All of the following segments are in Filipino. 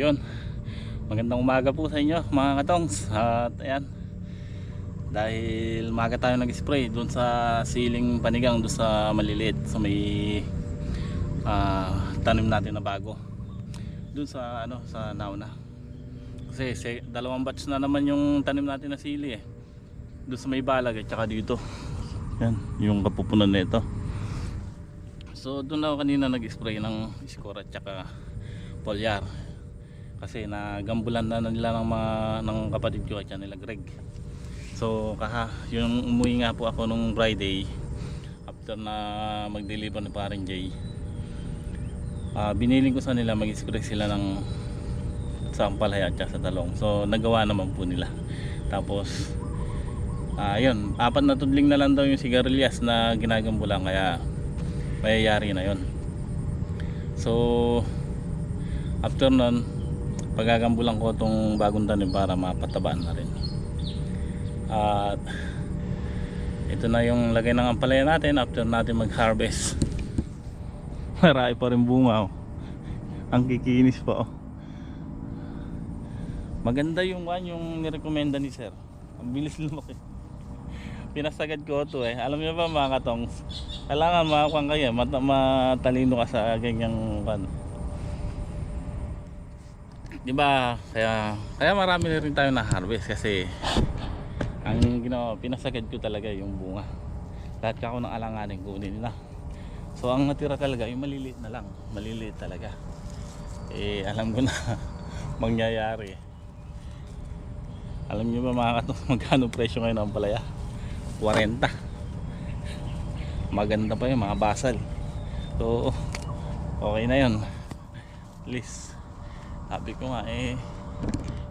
yun, magandang umaga po sa inyo mga katongs. At ayan, dahil umaga tayo nag-spray doon sa siling panigang, doon sa maliliit, sa may tanim natin na bago doon sa sa nauna. Kasi dalawang batch na naman yung tanim natin na sili doon sa may balag at saka dito. Yan, yung kapupunan nito. So doon ako kanina nag-spray ng Score at saka Foliar. Kasi nagambulan na nila ng kapatid ko at nila Greg. So yung umuwi nga po ako nung Friday after na mag-deliver ni Paring Jay. Biniling ko sa nila mag-spray sila ng sa ampalaya at sa talong. So nagawa naman po nila. Tapos yun, 4 na tudling na lang daw yung sigarilyas na ginagambulan, kaya mayayari na yun. So after nun, pagagambulan ko itong bagong tanim para mapatabaan na rin. At ito na yung lagay ng ampalaya natin after natin mag-harvest. Marami pa rin bunga ang kikinis pa Maganda yung nirekomenda ni sir. Ang bilis lumaki. Pinasagad ko ito Alam niyo ba mga katongs, kailangan makakuha kayo, matalino ka sa ganyang diba? Kaya marami na rin tayo na harvest kasi ang ginawa, pinasagad ko talaga yung bunga. Lahat ako ng alanganin kunin nila. So ang natira talaga yung maliliit na lang, maliliit talaga. Alam ko na mangyayari. Alam niyo ba mga katongs, magkano presyo ngayon ng palaya? 40. Maganda pa yung mga basal. So okay na yun. At least sabi ko nga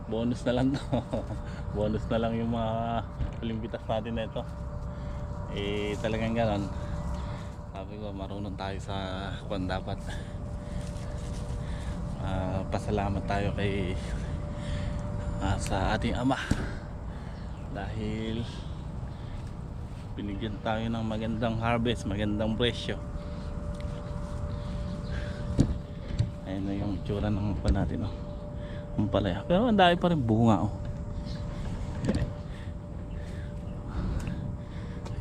bonus na lang to. Bonus na lang yung mga olimpitas natin na ito. Talagang ganon. Sabi ko marunong tayo sa dapat. Pasalamat tayo kay sa ating ama dahil binigyan tayo ng magandang harvest, magandang presyo. Ayan na yung itsura ng natin ang palaya, pero ang dami pa rin bunga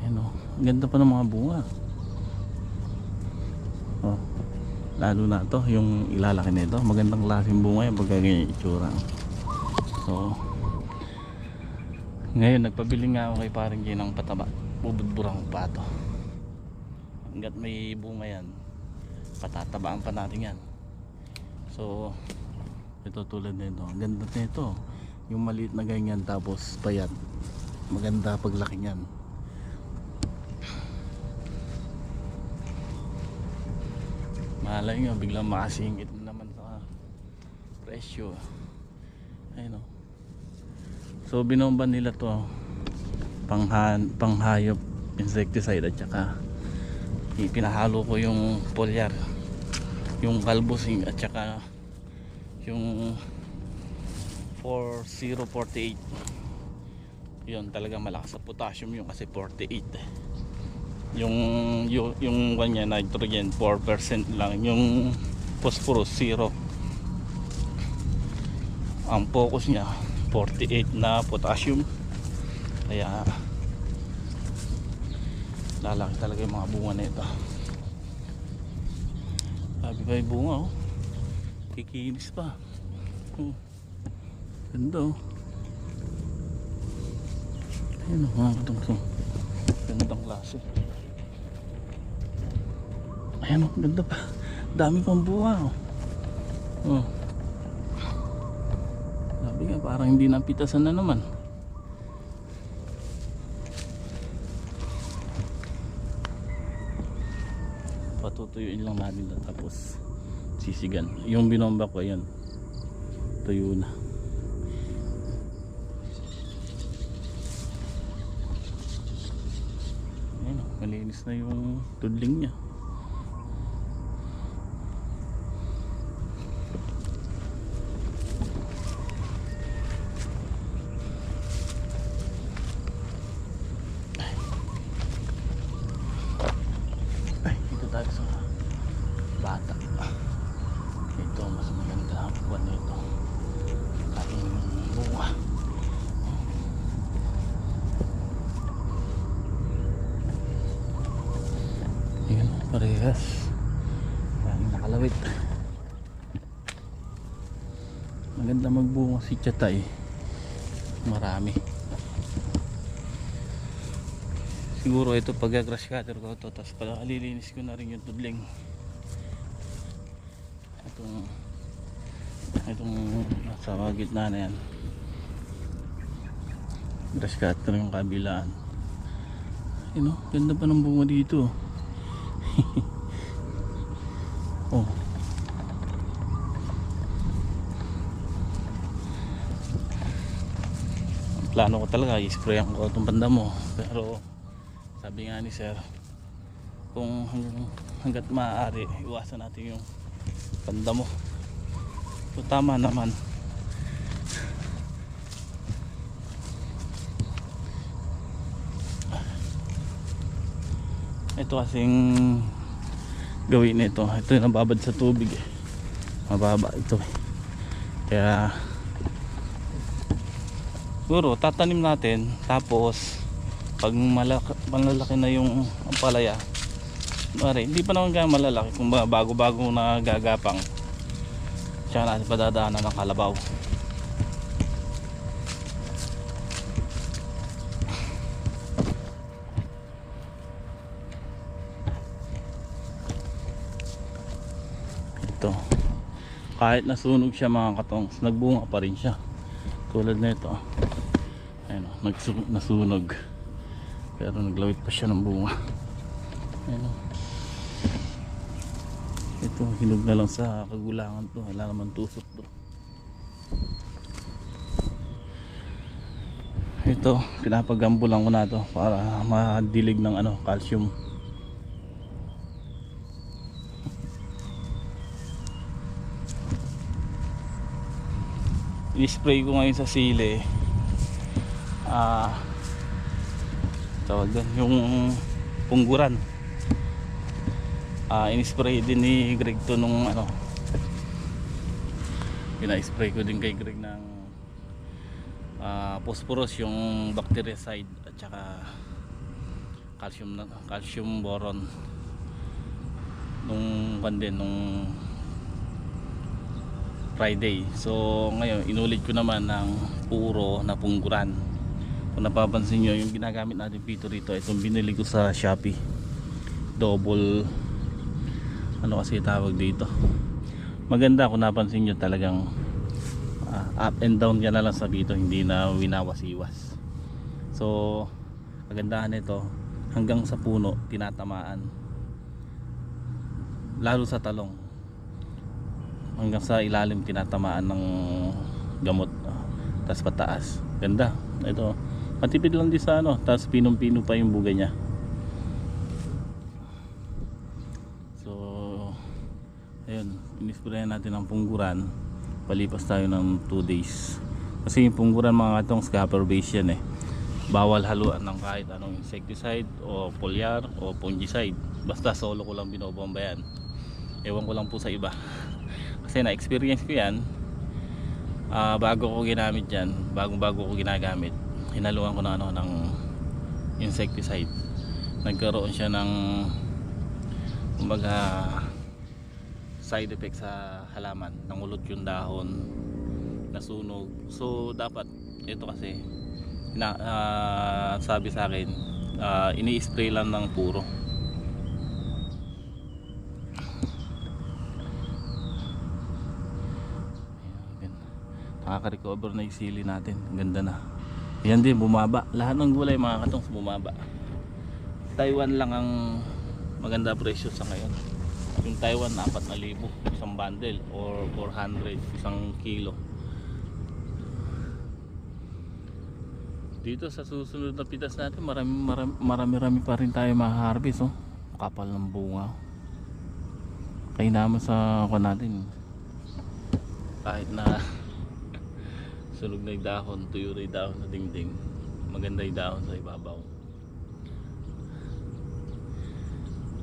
ayan ganda pa ng mga bunga lalo na to yung ilalaki nito, magandang klaseng bunga yung pagkaganyan itsura. So ngayon nagpabili nga ako kay Paring Jay ng pataba, bubudburang pa ito hanggat may bunga yan, patatabaan pa natin yan. So ito tulad nito, ang ganda nito yung maliit na ganyan tapos payat, maganda paglaki nyan. Malay nyo biglang makasingit naman sa presyo. Ayun so binomban nila to panghayop insecticide at saka ipinahalo ko yung foliar, yung calbosing at saka yung 4048. Yun talaga malakas sa potassium yung kasi 48 yung kanya nitrogen 4% lang, yung phosphorus 0. Ang focus niya 48 na potassium, kaya lalaki talaga yung mga bunga na ito. Sabi ko yung bunga kikinis pa. Ganda ayun mga katong gandang klase. Ayan ganda pa, dami pang bunga sabi nga parang hindi napitasan na naman. Patutuyuin lang natin tapos sisigan. Yung binomba ko ayan, tuyo na. Ayan malinis na yung tudling nya. Tayo sa bata. Ito mas maganda ang buwan nito. parehas. Maraming nakalawit. Maganda magbunga si Chatay. Marami. Siguro ito pag grass cutter ko to, tapos pala alilinis ko na rin yung tudling. Itong nasa gitna na yan. Grass cutter yung kabilaan. Ayun, ganda pa ng bunga dito. Oh. Ang plano ko talaga i-sprayan ko itong banda mo, pero sabi nga ni sir, kung hanggat maaari iwasan natin yung banda mo. So tama naman. Ito kasing gawin nito, ito yung nababad sa tubig eh. Mababa ito eh. Kaya siguro tatanim natin, tapos pag malalaki na yung ampalaya, hindi pa naman kaya malalaki, kung bago-bago na gagapang, tsaka natin padadaanan ng kalabaw. Ito, kahit nasunog siya mga katongs, nagbunga pa rin siya. Tulad na ito, ayun, nasunog, pero naglawit pa siya ng bunga. Ayun, ito hinog na lang sa kagulangan to, wala naman tusok to. Ito pinapagambulan ko na to para madilig ng calcium. I-spray ko ngayon sa sili, tawag doon, yung pungguran. In-spray din ni Greg to nung pina-spray ko din kay Greg ng phosphorus, yung bactericide, at saka calcium boron nung Friday. So ngayon inulit ko naman ng puro na pungguran. Kung napapansin nyo, yung ginagamit natin pito rito, itong binili ko sa Shopee, double kasi tawag dito. Maganda, kung napansin nyo, talagang up and down yan na lang sa pito, hindi na winawas-iwas. So kagandahan nito, hanggang sa puno tinatamaan, lalo sa talong, hanggang sa ilalim tinatamaan ng gamot, tas pataas. Ganda ito, matipid lang din sa tas pinong-pino pa yung buga niya. So ayun, inisprayan natin ang pungguran. Palipas tayo ng 2 days, kasi yung pungguran mga katong scapper base yan eh. Bawal haluan ng kahit anong insecticide o foliar o fungicide, basta solo ko lang binobomba yan. Ewan ko lang po sa iba, kasi na-experience ko yan. Bago ko ginamit yan, bago ko ginagamit, hinaluan ko ng insecticide. Nagkaroon siya ng kumbaga side effect sa halaman, nangulot yung dahon, nasunog. So dapat ito kasi sabi sa akin, ini-spray lang ng puro. Nakaka-recover na yung sili natin, ganda na. Yan din, bumaba. Lahat ng gulay mga katongs bumaba. Taiwan lang ang maganda presyo sa ngayon. Yung Taiwan 4,000 isang bundle, or 400 isang kilo. Dito sa susunod na pitas natin, marami pa rin tayo ma-harvest. Kapal ng bunga. Kaya naman sa natin, kahit na sunog na yung dahon, tuyo na yung dahon na dingding, maganda yung dahon sa ibabaw.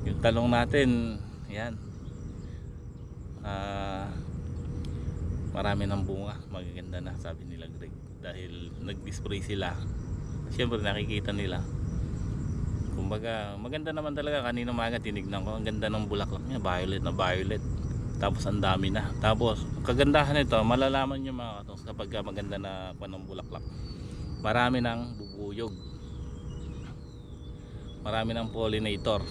Yung talong natin, yan, marami ng bunga, magaganda na, sabi nila Greg, dahil nag-spray sila. Siyempre nakikita nila Kumbaga maganda naman talaga. Kanina umaga tinignan ko, ang ganda ng bulaklak niya, violet na violet. Tapos ang dami na. Tapos kagandahan nito, malalaman niyo mga katongs kapag maganda na ng bulaklak. Marami nang bubuyog. Marami ng pollinator.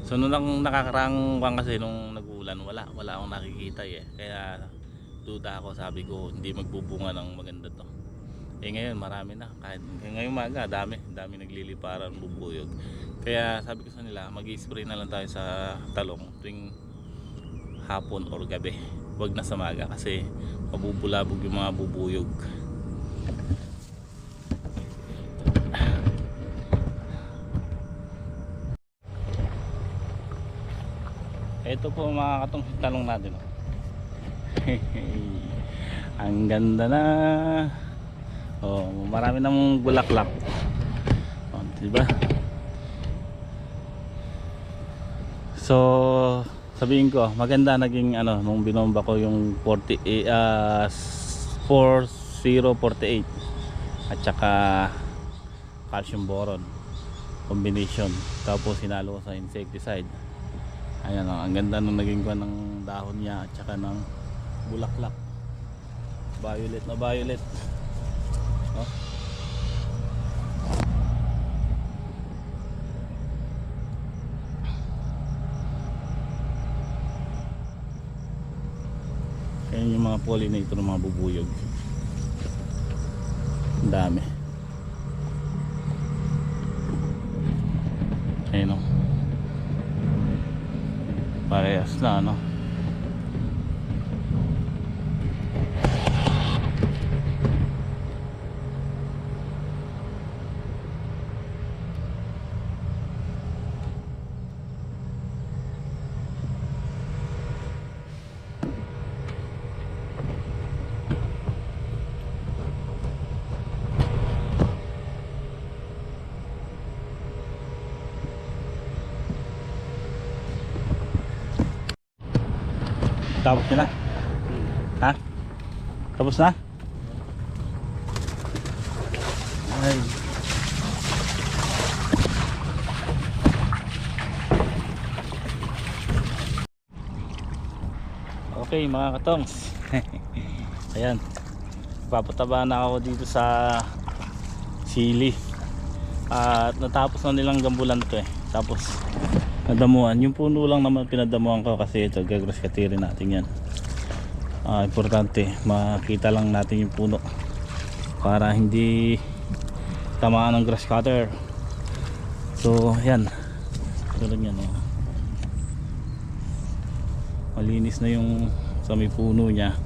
So nung nakakaraang buwan kasi nung nag-uulan, wala akong nakikita eh. Kaya duda ako, sabi ko hindi magbubunga ng maganda to. Eh ngayon marami na, kahit ngayong umaga dami nagliliparan, bubuyog. Kaya sabi ko sa nila, mag-i-spray na lang tayo sa talong tuwing hapon or gabi, wag na sa maga kasi mabubulabog yung mga bubuyog. Ito po mga katong talong natin. Ang ganda na. Oh, marami namang bulaklak. Oh, diba? So, sabihin ko, maganda naging nung binomba ko yung 4048 at saka calcium boron combination. Tapos sinalo ko sa insecticide. Ayan, ang ganda nung naging kuha ng dahon niya at saka ng bulaklak. Violet na violet. Oh. Ayan yung mga pollinator ng mga bubuyog. Ang dami. Ayan o. Parehas na Tapos na? Ha? Tapos na? Ay. Okay mga katongs. Ayan. Papataba na ako dito sa sili. At natapos na nilang gambulan to eh. Tapos nadamuhan, yung puno lang naman pinadamuhan ko kasi ito gagrass cutterin natin yan. Importante makita lang natin yung puno para hindi tamaan ng grass cutter. So yan, tulad yan malinis na yung sa may puno nya.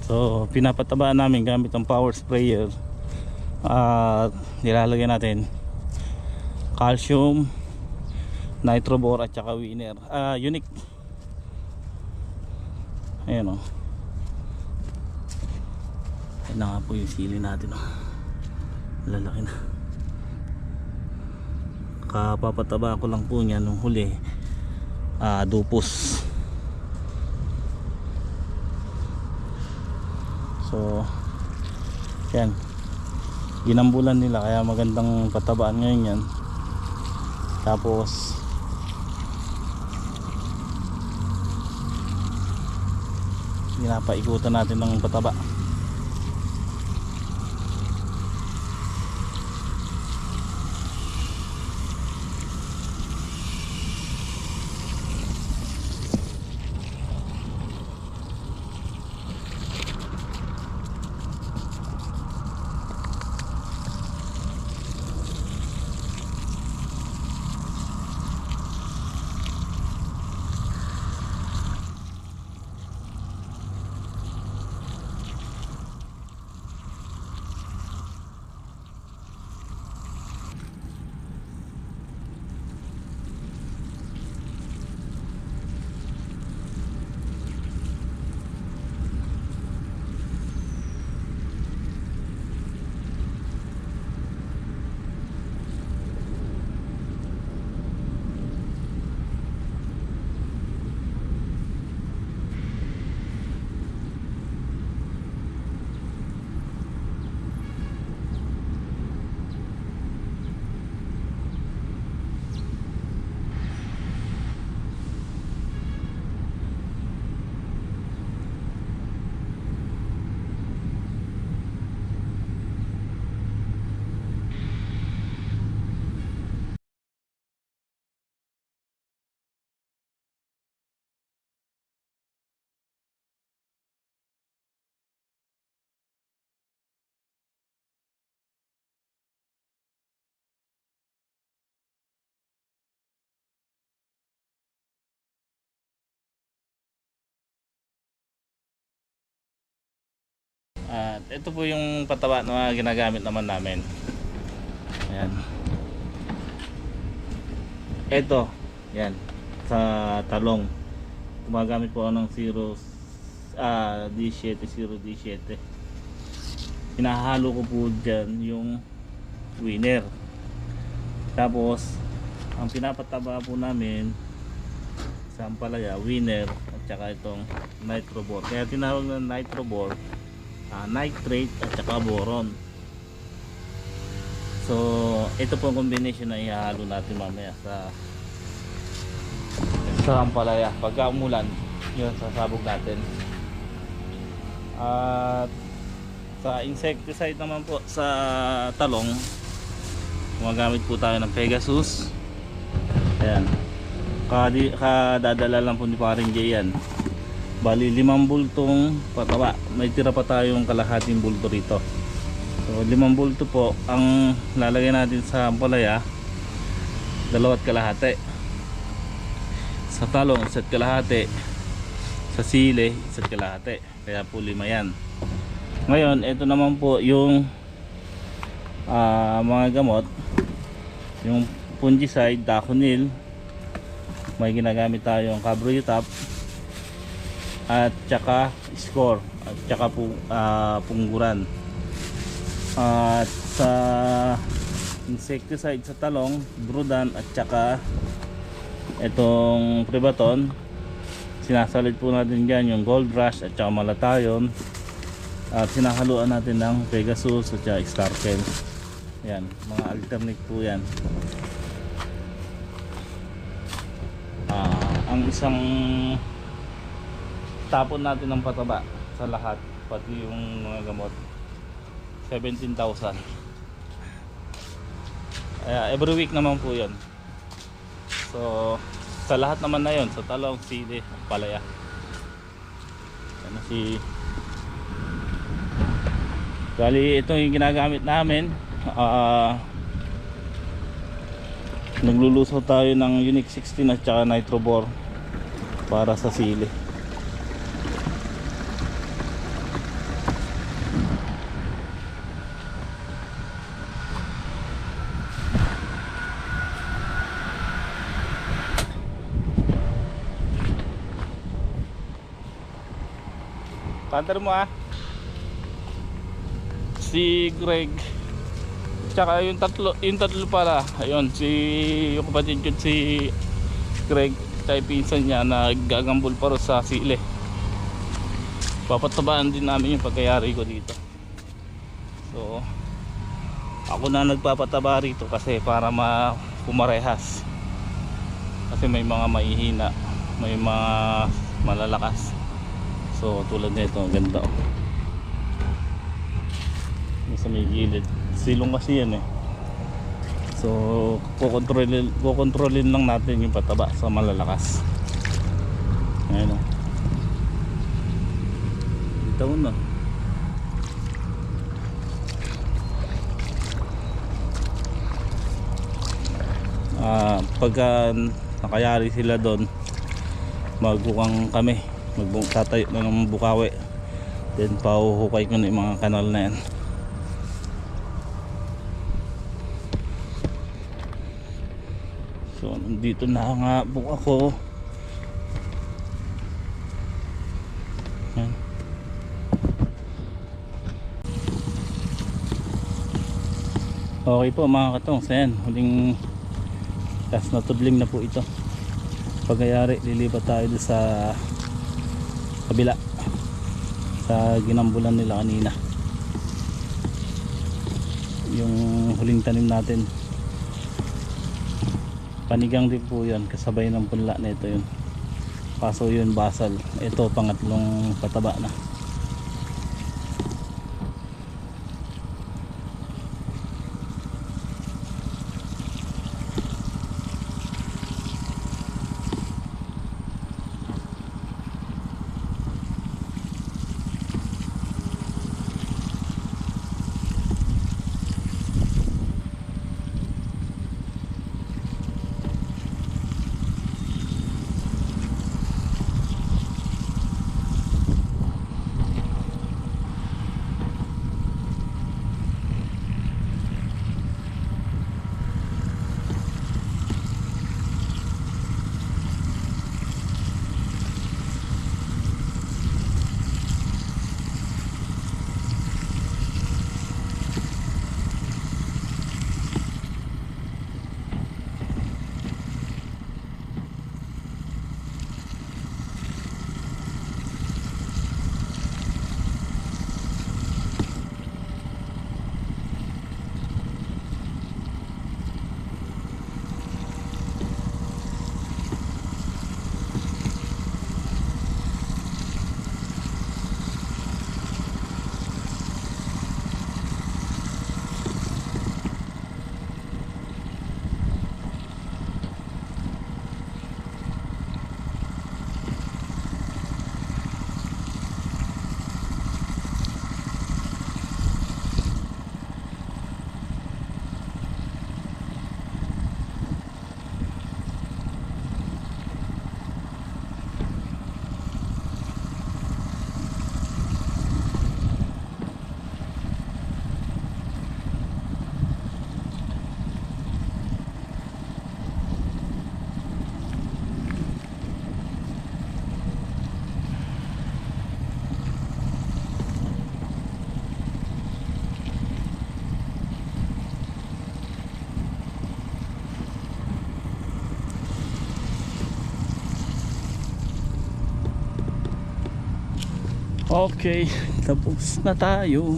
So pinapatabaan namin gamit ang power sprayer. Nilalagay natin calcium, nitrobor at saka winner, unique. Ayan o. Ayan na nga po yung sili natin lalaki na. Kapapataba ko lang po niya nung huli dupos. So yan, ginambulan nila kaya magandang patabaan ngayon yan. Tapos pinapaikutan natin ng pataba. At ito po yung pataba na ginagamit naman namin. Ayan. Ito, yan, sa talong. Gumagamit po ako ng D7, 0D7. Hinahalo ko po dyan yung winner. Tapos, ang pinapataba po namin sa ampalaya, winner at saka itong nitrobor. Kaya tinawag na nitrobor, nitrate at saka boron. So ito po ang combination na ihahalo natin mamaya sa ampalaya. Pagka umulan, yun sasabog natin. At sa insecticide naman po sa talong, gumagamit po tayo ng Pegasus. Ayan, kadadala lang po ni paring Jay yan. Bali 5 bultong pataba. May tira pa tayong kalahating bulto rito. So 5 bulto po ang lalagay natin sa ampalaya. 2.5 sa talong, 1.5 sa sili, 1.5. Kaya po 5 yan. Ngayon ito naman po yung mga gamot, yung fungicide, Daconil. May ginagamit tayong Cabrolitap at saka Score at saka pungguran. At sa insecticide sa talong, Brudan at saka itong Prebaton. Sinasalit po natin dyan yung Gold Rush at saka Malatayon. At sinahaluan natin ng Pegasus at saka Starkel. Yan, mga alternate po yan. Ang isang tapon natin ng pataba sa lahat, pati yung mga gamot, 17,000. Every week naman po yun. So sa lahat naman na yun, sa talong, sili, palaya. Ano si Bali ito yung ginagamit namin. Naglulusaw tayo ng Unique 16 at saka Nitrobor para sa sili. Kantar mo si Greg tsaka yung tatlo pala, ayun, yung kapatid yun, si Greg tsaka pinsan niya na gagambol pa rin sa sili. Papatabaan din namin yung pagkayari ko dito. So ako na nagpapataba rito kasi para pumarehas, kasi may mga mahihina, may mga malalakas. So tulad nito, ang ganda sa may gilid, silong kasi yan so kukontrolin lang natin yung pataba sa malalakas. Ayan ito na. Pagka nakayari sila doon, magbukang kami, tatayo na ng bukawi, then pauhukay ko na yung mga kanal na yan. So nandito na nga po ako. Ayan. Okay po mga katong, ayan, huling last na tudling na po ito. Pagkayari lilipat tayo sa kabila, sa ginambulan nila kanina, yung huling tanim natin. Panigang din po yun, kasabay ng punla na ito yun. Paso yun basal. Ito pangatlong pataba na. Okay, tapos na tayo.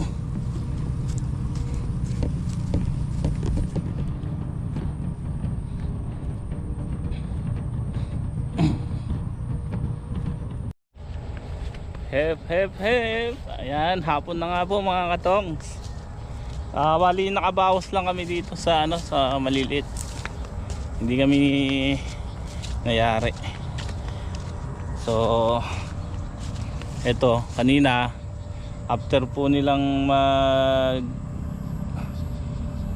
Hep hep hep. Ayan, hapon na nga po mga katongs. Bali nakabawas lang kami dito sa sa maliliit. Hindi kami nayari. So eto, kanina after po nilang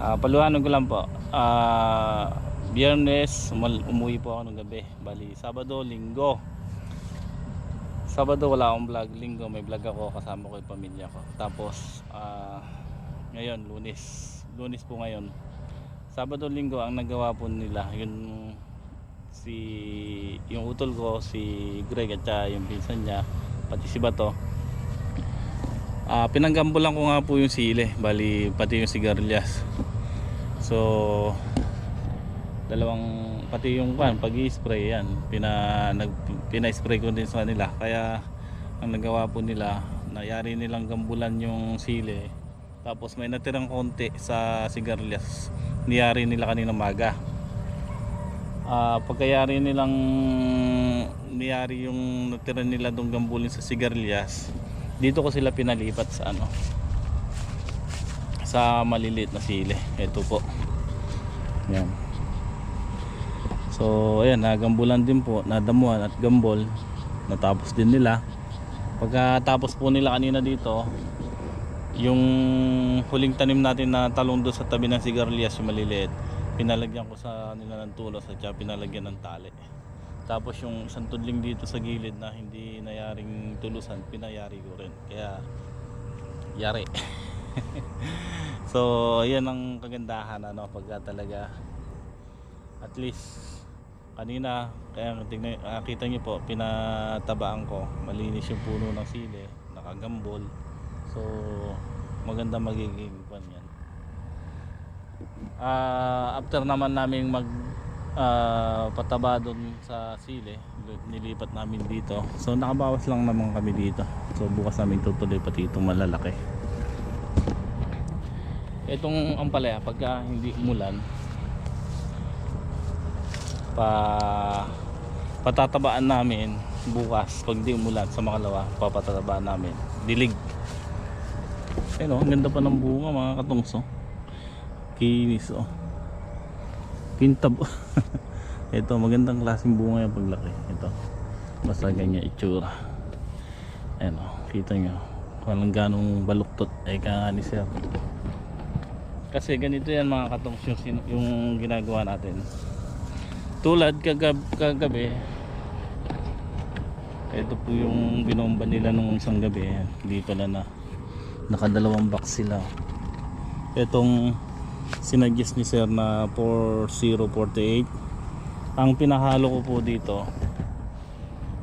paluhanan ko lang po. Biyernes umuwi po ako ng gabi. Bali Sabado, Linggo. Sabado wala akong vlog, Linggo may vlog ako, kasama ko yung pamilya ko. Tapos ngayon Lunes po ngayon. Sabado, Linggo ang nagawa po nila yung utol ko, si Greg at yung pinsan niya, pati si Bato. Pinanggambulan ko nga po yung sili, bali pati yung sigarilyas. So pati yung pag-i-spray yan, pina-spray ko din sa kanila. Kaya ang nagawa po nila, nayari nilang gambulan yung sili, tapos may natirang konti sa sigarilyas, niyari nila kanina maga. Pagkayari nilang niyari yung natira nila dong gambulin sa sigarilyas, dito ko sila pinalipat sa sa maliliit na sili. Ito po yan. So ayan, nagambulan din po, nadamuan at gambol, natapos din nila. Pagkatapos po nila kanina dito, yung huling tanim natin na talong doon sa tabi ng sigarilyas, yung maliliit, pinalagyan ko sa nila ng tulos at saka pinalagyan ng tali. Tapos yung isang tudling dito sa gilid na hindi nayaring tulusan, pinayari ko rin, kaya yari. So ayan ang kagandahan pagka talaga at least kanina, kaya kita nyo po, pinatabaan ko, malinis yung puno ng sili, nakagambol. So maganda magiging pan yan. After naman namin pataba doon sa sili, nilipat namin dito. So nakabawas lang naman kami dito. So bukas namin tutuloy pati itong malalaki. Itong ampalaya, pagka hindi umulan, patatabaan namin bukas. Pag di umulan sa makalawa, papatatabaan namin dilig. Ang ganda pa ng bunga mga katungso, kinis kintab. Ito magandang klaseng bunga yung paglaki. Ito basta ganyan itsura. Kita nyo walang ganong baluktot ay kani sir. Kasi ganito yan mga katungso yung ginagawa natin. Tulad kagabi, ito po yung binomba nila nung isang gabi. Hindi pala nakadalawang box sila. Itong sinadjust ni sir na 4048, ang pinahalo ko po dito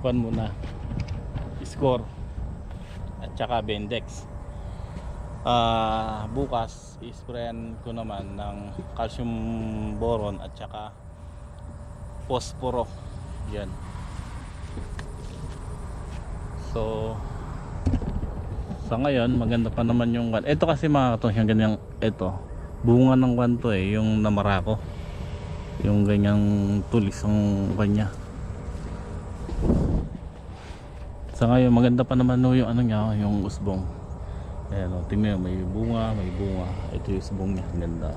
muna score at saka Bendex. Bukas isprayan ko naman ng calcium boron at saka posporo yan. So sa ngayon maganda pa naman yung ito kasi mga katong yung ganyang bunga ng kanto yung namarako, yung ganyang tulis ang kanya. Sa ngayon maganda pa naman yung yung usbong. Tingnan may bunga, ito yung usbong niya, ganda.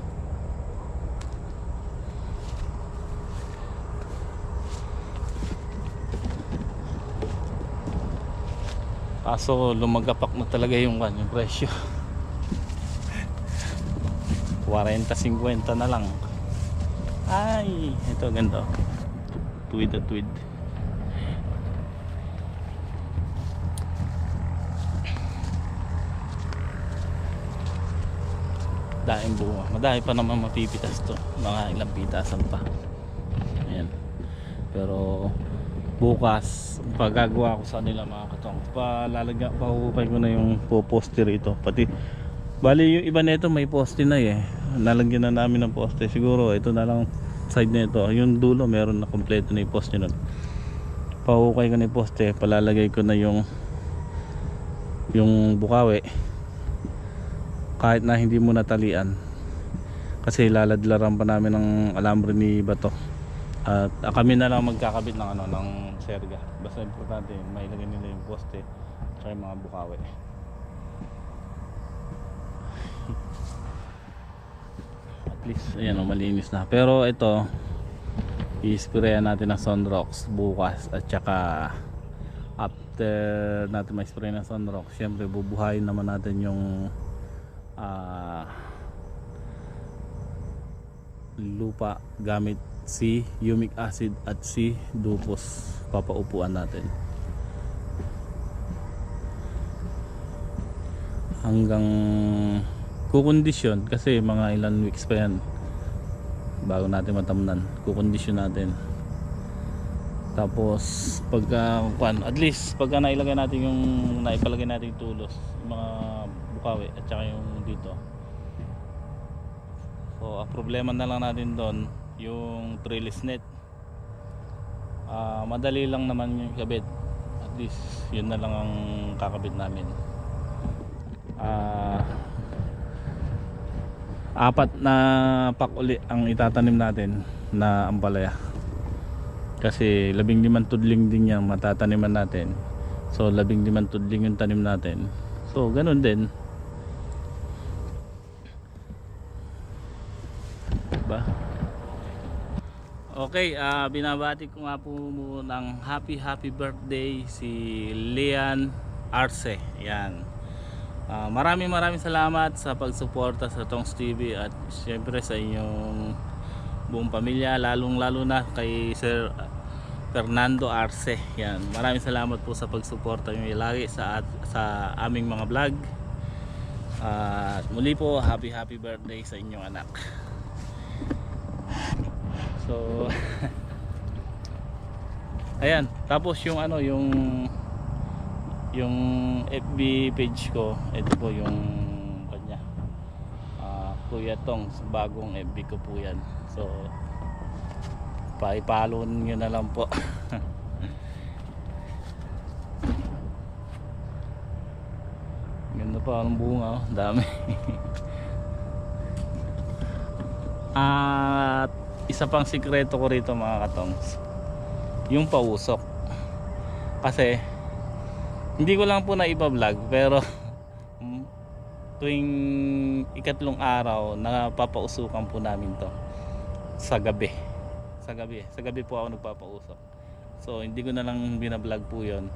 Kaso lumagapak na talaga yung presyo. 40-50 na lang. Ay, ito ganda. Tweed at tweed. Daing bunga. Madami pa naman mapipitas to. Mga ilang pitasan pa. Ayan. Pero bukas pagagawa ko sa nila mga katong, pahukupay ko na yung poste rito. Pati bali yung iba nito may poste na nalagyan na namin ng poste. Siguro ito na lang side nito, yung dulo meron na kompleto na yung poste nun. Pahukay ko na yung poste, palalagay ko na yung yung bukawi, kahit na hindi mo natalian, kasi laladlaran pa namin ng alambre ni Bato, at kami na lang magkakabit ng ng serga. Basta importante mailagay nila yung poste at yung mga bukawi. At least ayan, malinis na. Pero ito, i-sprayan natin ng Sunrox bukas, at saka after natin ma-spray ng Sunrox, syempre bubuhayin naman natin yung lupa gamit si humic acid at si dupos. Papaupuan natin hanggang kukondisyon, kasi mga ilan weeks pa yan bago natin matamnan. Kukondisyon natin, tapos pagka at least pagka nailagay natin yung naipalagay natin yung tulos, yung mga bukawi at saka yung dito. So ang problema na lang natin doon yung trellis net. Madali lang naman yung kabit, at least yun na lang ang kakabit namin. Apat na pack uli ang itatanim natin na ampalaya, kasi 15 tudling din yan matataniman natin. So 15 tudling yung tanim natin, so ganun din ba? Okay, binabati ko nga po ng happy birthday si Lian Arce. Yan. Maraming salamat sa pagsuporta sa Tongs TV, at syempre sa inyong buong pamilya, lalo na kay Sir Fernando Arce. Yan. Maraming salamat po sa pagsuporta niyo lagi sa aming mga vlog. At muli po, happy birthday sa inyong anak. So ayan, tapos yung yung FB page ko, ito po yung kanya, Kuya Tongs, bagong FB ko po yan. So pa-follow nyo na lang po. Ganda pa ang bunga, oh. Dami. At isa pang sikreto ko rito mga katongs, yung pausok. Kasi hindi ko lang po na iba-vlog, pero tuwing ikatlong araw napapausukan po namin to sa gabi. Sa gabi po ako nagpapausok. So hindi ko na lang binablog po yon.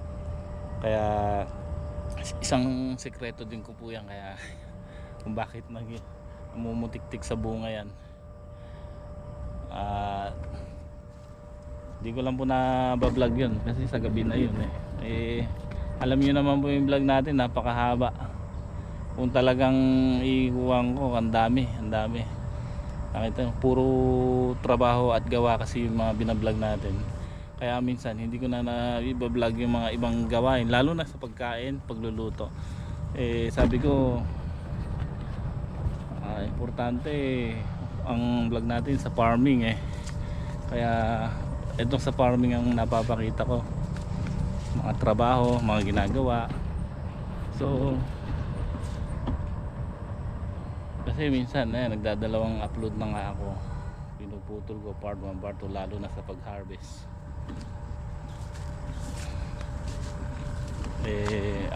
Kaya isang sikreto din ko po yan, kaya kung bakit namumutik-tik sa bunga yan. Di ko lang po na bablog yun kasi sa gabi na yun alam nyo naman po yung vlog natin, napakahaba. Kung talagang iikuwang ko, ang dami. Nakita, puro trabaho at gawa kasi yung mga binablog natin, kaya minsan hindi ko na ibablog yung mga ibang gawain, lalo na sa pagkain, pagluluto. Sabi ko importante ang vlog natin sa farming kaya itong sa farming ang napapakita ko, mga trabaho, mga ginagawa. So kasi minsan nagdadalawang upload na nga ako, pinuputol ko part 1 part 2, lalo na sa pag harvest.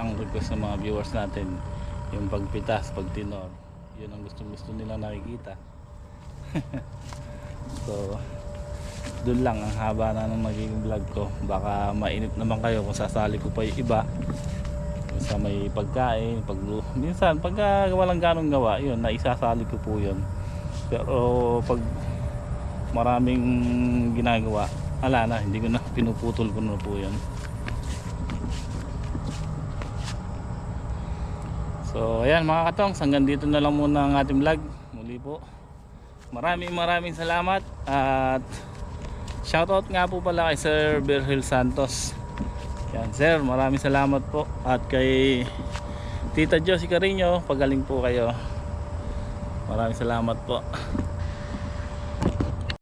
Ang request ng mga viewers natin yung pagpitas, pagtinor, yun ang gusto nila nakikita. So doon lang ang haba na ng magiging vlog ko. Baka mainip naman kayo kung sasali ko pa yung iba sa may pagkain, minsan pagka walang ganong gawa, yun naisasali ko po yun. Pero pag maraming ginagawa, ala na, hindi ko na, pinuputol ko na po yun. So ayan mga katongs, hanggang dito na lang muna ang ating vlog. Muli po, maraming salamat. At shoutout nga po pala kay Sir Virgil Santos. Yan sir, maraming salamat po. At kay Tita Josie Carino, pagaling po kayo. Maraming salamat po.